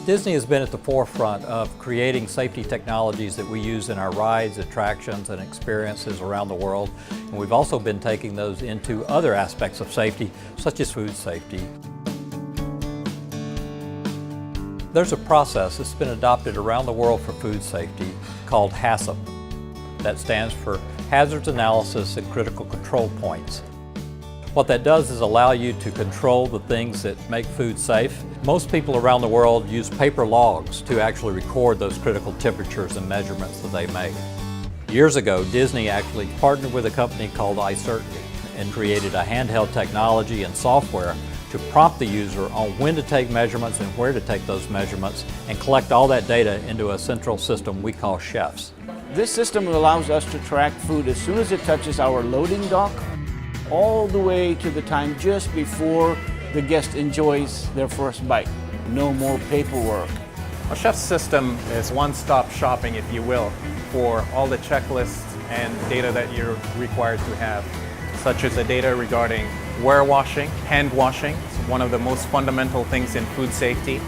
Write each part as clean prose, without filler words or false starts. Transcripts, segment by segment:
Disney has been at the forefront of creating safety technologies that we use in our rides, attractions, and experiences around the world. And we've also been taking those into other aspects of safety, such as food safety. There's a process that's been adopted around the world for food safety called HACCP. That stands for Hazards Analysis and Critical Control Points. What that does is allow you to control the things that make food safe. Most people around the world use paper logs to actually record those critical temperatures and measurements that they make. Years ago, Disney actually partnered with a company called iCertainty and created a handheld technology and software to prompt the user on when to take measurements and where to take those measurements and collect all that data into a central system we call chefs. This system allows us to track food as soon as it touches our loading dock, all the way to the time just before the guest enjoys their first bite. No more paperwork. A chef's system is one-stop shopping, if you will, for all the checklists and data that you're required to have, such as the data regarding ware washing, hand washing. It's one of the most fundamental things in food safety.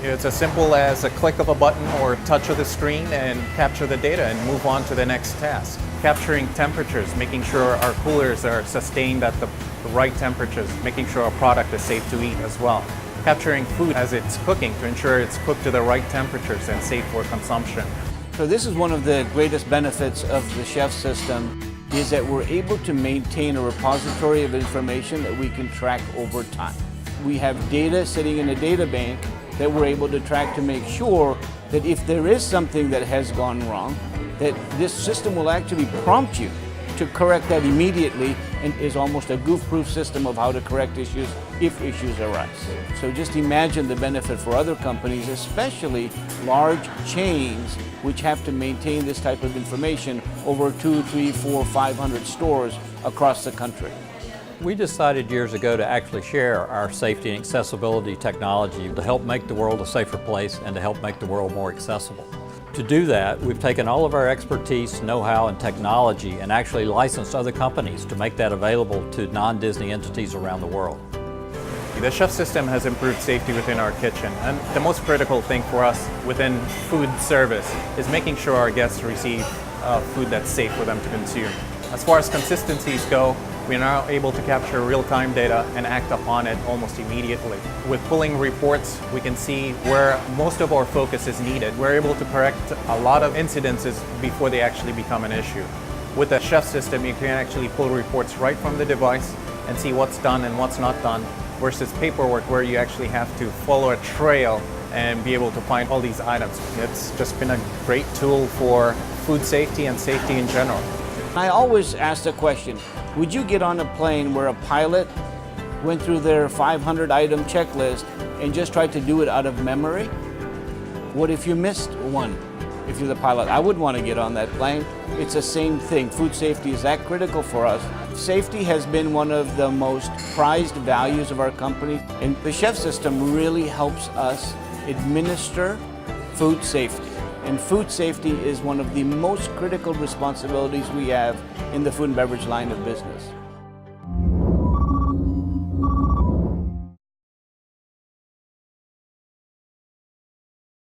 It's as simple as a click of a button or touch of the screen and capture the data and move on to the next task. Capturing temperatures, making sure our coolers are sustained at the right temperatures, making sure our product is safe to eat as well. Capturing food as it's cooking to ensure it's cooked to the right temperatures and safe for consumption. So this is one of the greatest benefits of the chef system, is that we're able to maintain a repository of information that we can track over time. We have data sitting in a data bank that we're able to track to make sure that if there is something that has gone wrong, that this system will actually prompt you to correct that immediately, and is almost a goof-proof system of how to correct issues if issues arise. So just imagine the benefit for other companies, especially large chains which have to maintain this type of information over 2, 3, 4, 500 stores across the country. We decided years ago to actually share our safety and accessibility technology to help make the world a safer place and to help make the world more accessible. To do that, we've taken all of our expertise, know-how, and technology and actually licensed other companies to make that available to non-Disney entities around the world. The chef system has improved safety within our kitchen, and the most critical thing for us within food service is making sure our guests receive food that's safe for them to consume. As far as consistencies go, we are now able to capture real-time data and act upon it almost immediately. With pulling reports, we can see where most of our focus is needed. We're able to correct a lot of incidences before they actually become an issue. With the chef system, you can actually pull reports right from the device and see what's done and what's not done, versus paperwork where you actually have to follow a trail and be able to find all these items. It's just been a great tool for food safety and safety in general. I always ask the question, would you get on a plane where a pilot went through their 500-item checklist and just tried to do it out of memory? What if you missed one? If you're the pilot, I would want to get on that plane. It's the same thing. Food safety is that critical for us. Safety has been one of the most prized values of our company, and the chef system really helps us administer food safety. And food safety is one of the most critical responsibilities we have in the food and beverage line of business.